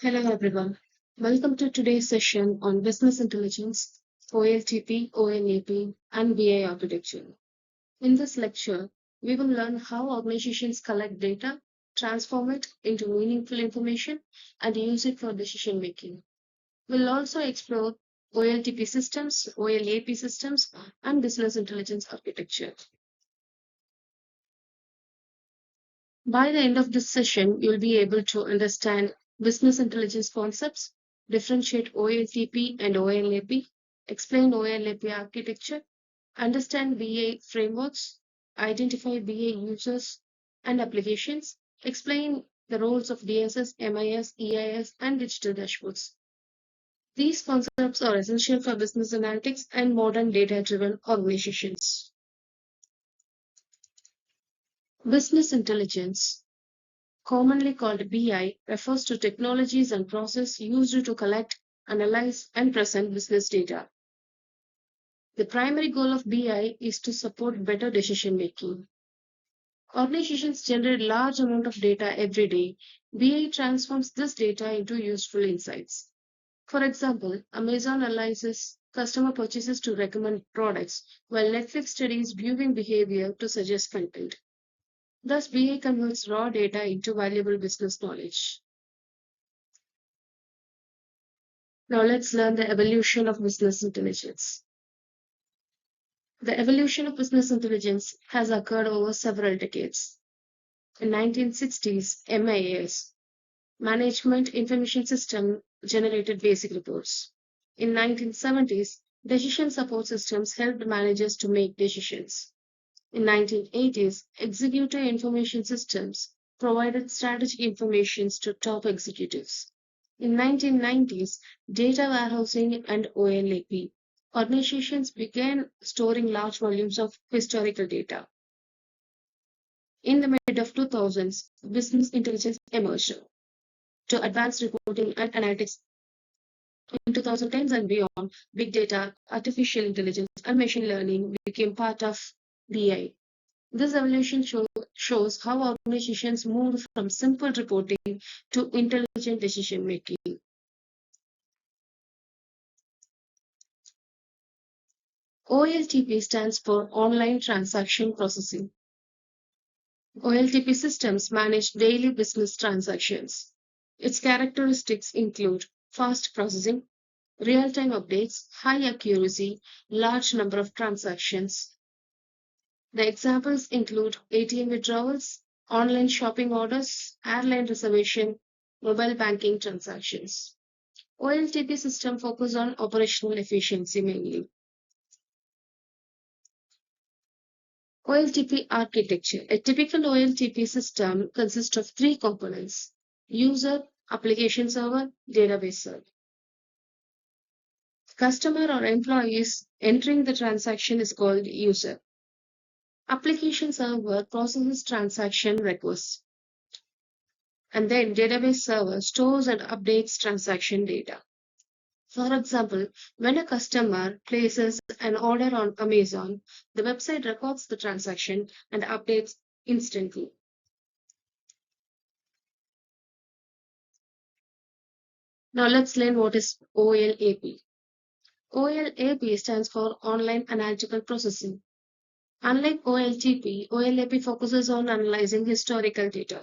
Hello everyone. Welcome to today's session on business intelligence, OLTP, OLAP, and BI architecture. In this lecture, we will learn how organizations collect data, transform it into meaningful information, and use it for decision making. We'll also explore OLTP systems, OLAP systems, and business intelligence architecture. By the end of this session, you'll be able to understand business intelligence concepts, differentiate OLTP and OLAP, explain OLAP architecture, understand BA frameworks, identify BA users and applications, explain the roles of DSS, MIS, EIS, and digital dashboards. These concepts are essential for business analytics and modern data-driven organizations. Business intelligence, commonly called BI, refers to technologies and processes used to collect, analyze, and present business data. The primary goal of BI is to support better decision making. Organizations generate large amount of data every day. BI transforms this data into useful insights. For example, Amazon analyzes customer purchases to recommend products, while Netflix studies viewing behavior to suggest content. Thus, BI converts raw data into valuable business knowledge. Now let's learn the evolution of business intelligence. The evolution of business intelligence has occurred over several decades. In 1960s, MIS, Management Information System, generated basic reports. In 1970s, decision support systems helped managers to make decisions. In 1980s, Executive Information Systems provided strategic information to top executives. In 1990s, data warehousing and OLAP, organizations began storing large volumes of historical data. In the mid of 2000s, business intelligence emerged to advanced reporting and analytics. In 2010s and beyond, big data, artificial intelligence, and machine learning became part of BI. This evolution shows how organizations moved from simple reporting to intelligent decision making. OLTP stands for Online Transaction Processing. OLTP systems manage daily business transactions. Its characteristics include fast processing, real-time updates, high accuracy, large number of transactions. The examples include ATM withdrawals, online shopping orders, airline reservation, mobile banking transactions. OLTP system focus on operational efficiency mainly. OLTP architecture. A typical OLTP system consists of three components: user, application server, database server. Customer or employees entering the transaction is called user. Application server processes transaction requests. And then database server stores and updates transaction data. For example, when a customer places an order on Amazon, the website records the transaction and updates instantly. Now let's learn what is OLAP. OLAP stands for Online Analytical Processing. Unlike OLTP, OLAP focuses on analyzing historical data.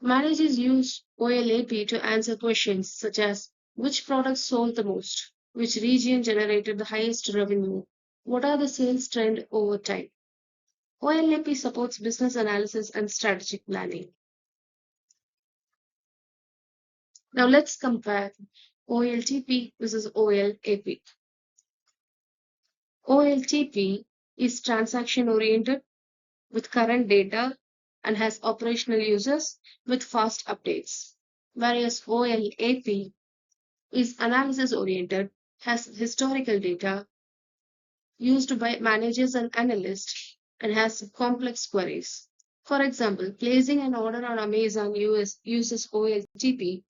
Managers use OLAP to answer questions such as which product sold the most, which region generated the highest revenue, what are the sales trend over time. OLAP supports business analysis and strategic planning. Now let's compare OLTP versus OLAP. OLTP is transaction oriented with current data and has operational users with fast updates, whereas OLAP is analysis oriented, has historical data used by managers and analysts, and has complex queries. For example, placing an order on Amazon uses OLTP,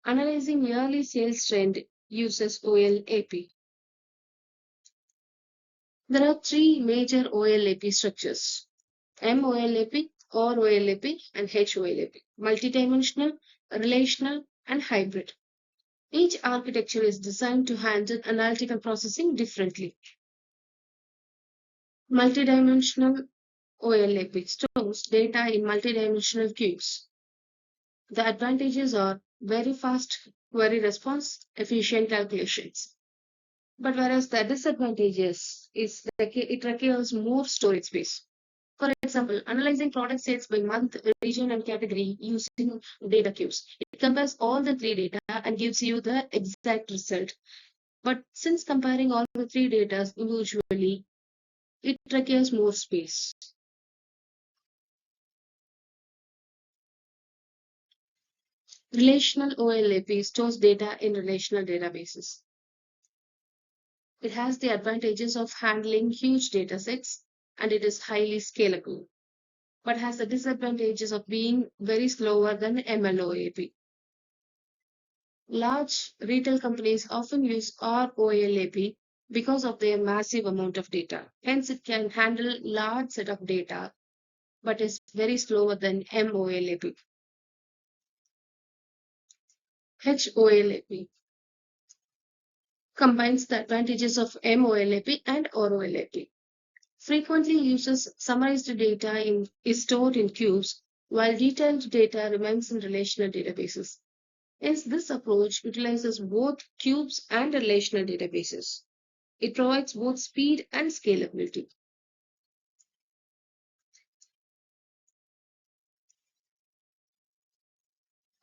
analyzing yearly sales trend uses OLAP. There are three major OLAP structures: MOLAP, OR OLAP, and HOLAP: multidimensional, relational, and hybrid. Each architecture is designed to handle analytical processing differently. Multidimensional OLAP stores data in multidimensional cubes. The advantages are very fast query response, efficient calculations. But whereas the disadvantages is that it requires more storage space. For example, analyzing product sales by month, region, and category using data cubes. It compares all the three data and gives you the exact result. But since comparing all the three data individually, it requires more space. Relational OLAP stores data in relational databases. It has the advantages of handling huge data sets and it is highly scalable, but has the disadvantages of being very slower than MLOAP. Large retail companies often use ROLAP because of their massive amount of data. Hence, it can handle large set of data, but is very slower than MOLAP. HOLAP combines the advantages of MOLAP and ROLAP. Frequently uses summarized data is stored in cubes, while detailed data remains in relational databases. Hence, this approach utilizes both cubes and relational databases. It provides both speed and scalability.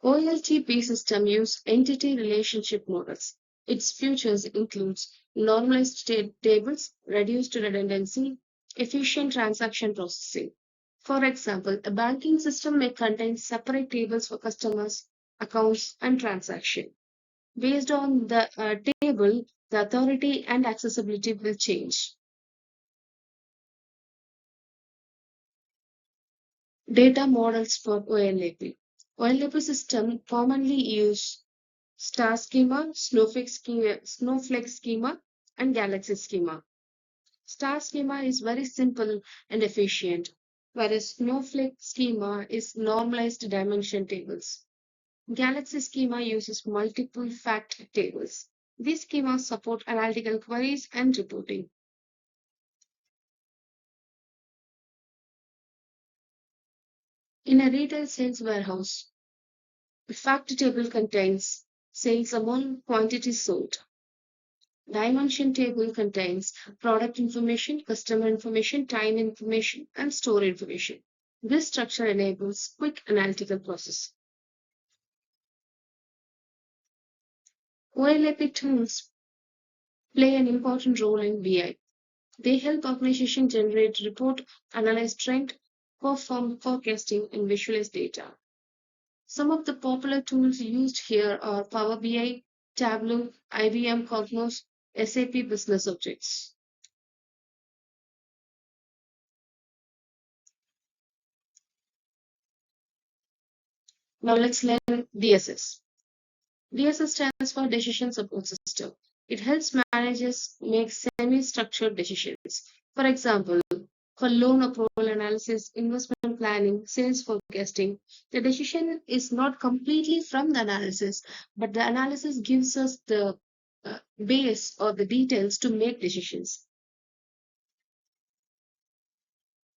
OLTP system use entity relationship models. Its features includes normalized tables, reduced redundancy, efficient transaction processing. For example, a banking system may contain separate tables for customers, accounts, and transaction. Based on the table, the authority and accessibility will change. Data models for OLAP. OLAP system commonly use star schema, snowflake schema, and galaxy schema. Star schema is very simple and efficient, whereas snowflake schema is normalized dimension tables. Galaxy schema uses multiple fact tables. These schemas support analytical queries and reporting. In a retail sales warehouse, the fact table contains sales amount, quantity sold. Dimension table contains product information, customer information, time information, and store information. This structure enables quick analytical process. OLAP tools play an important role in BI. They help organizations generate report, analyze trend, perform forecasting, and visualize data. Some of the popular tools used here are Power BI, Tableau, IBM Cognos, SAP Business Objects. Now let's learn DSS. DSS stands for Decision Support System. It helps managers make semi-structured decisions. For example, for loan approval analysis, investment planning, sales forecasting, the decision is not completely from the analysis, but the analysis gives us the base or the details to make decisions.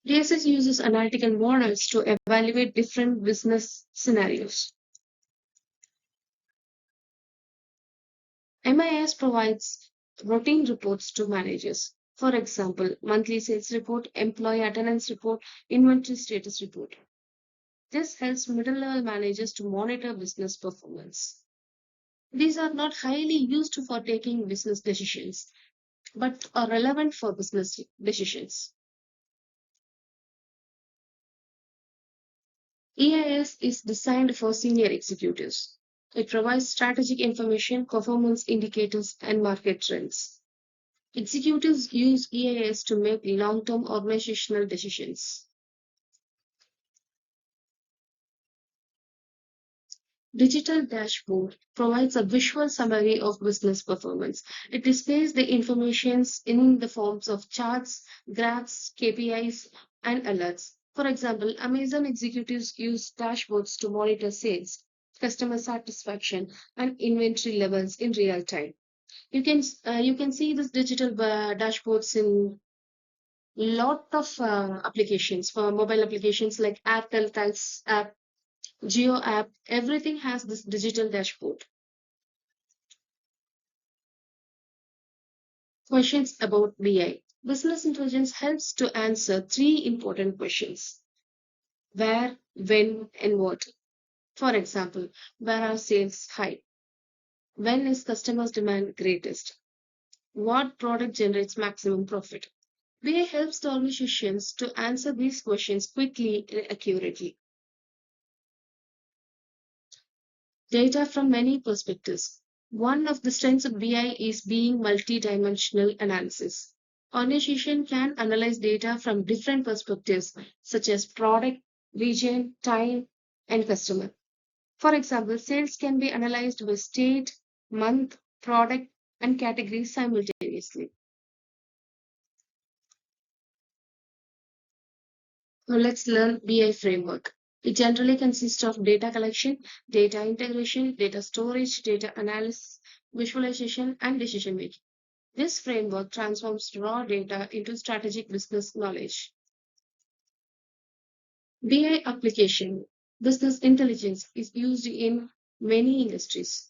DSS uses analytical models to evaluate different business scenarios. MIS provides routine reports to managers. For example, monthly sales report, employee attendance report, inventory status report. This helps middle level managers to monitor business performance. These are not highly used for taking business decisions, but are relevant for business decisions. EIS is designed for senior executives. It provides strategic information, performance indicators, and market trends. Executives use EIS to make long-term organizational decisions. Digital dashboard provides a visual summary of business performance. It displays the information in the forms of charts, graphs, KPIs, and alerts. For example, Amazon executives use dashboards to monitor sales. customer satisfaction, and inventory levels in real time. You can see this digital dashboards in lot of applications for mobile applications like Airtel Thanks app, Geo app. Everything has this digital dashboard. Questions about BI. Business intelligence helps to answer three important questions: where, when, and what. For example, where are sales high? When is customers' demand greatest? What product generates maximum profit? BI helps the organizations to answer these questions quickly and accurately. Data from many perspectives. One of the strengths of BI is being multidimensional analysis. Organization can analyze data from different perspectives such as product, region, time, and customer. For example, sales can be analyzed by state, month, product, and category simultaneously. Now let's learn BI framework. It generally consists of data collection, data integration, data storage, data analysis, visualization, and decision making. This framework transforms raw data into strategic business knowledge. BI application, business intelligence, is used in many industries.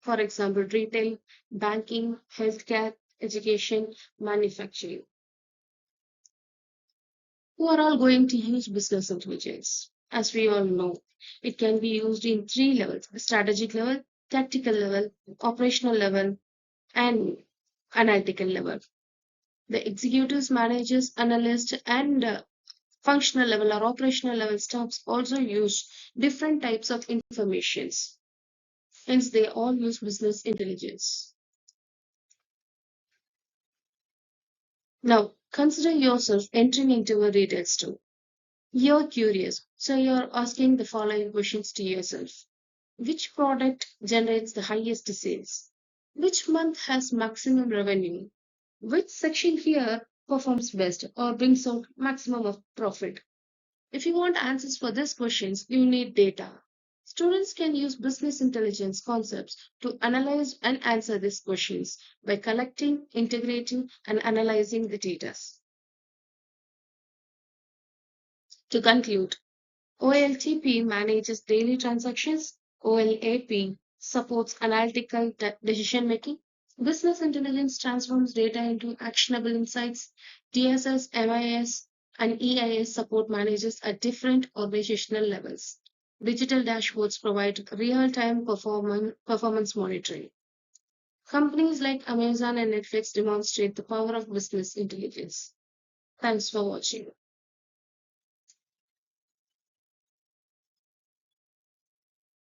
For example, retail, banking, healthcare, education, manufacturing. Who are all going to use business intelligence? As we all know, it can be used in three levels: strategic level, tactical level, operational level, and analytical level. The executives, managers, analysts, and functional level or operational level staffs also use different types of informations. Hence, they all use business intelligence. Now, consider yourself entering into a retail store. You're curious, so you're asking the following questions to yourself: which product generates the highest sales? Which month has maximum revenue? Which section here performs best or brings out maximum of profit? If you want answers for these questions, you need data. Students can use business intelligence concepts to analyze and answer these questions by collecting, integrating, and analyzing the data. To conclude, OLTP manages daily transactions, OLAP supports analytical decision making, business intelligence transforms data into actionable insights, DSS, MIS, and EIS support managers at different organizational levels. Digital dashboards provide real time performance monitoring. Companies like Amazon and Netflix demonstrate the power of business intelligence. Thanks for watching.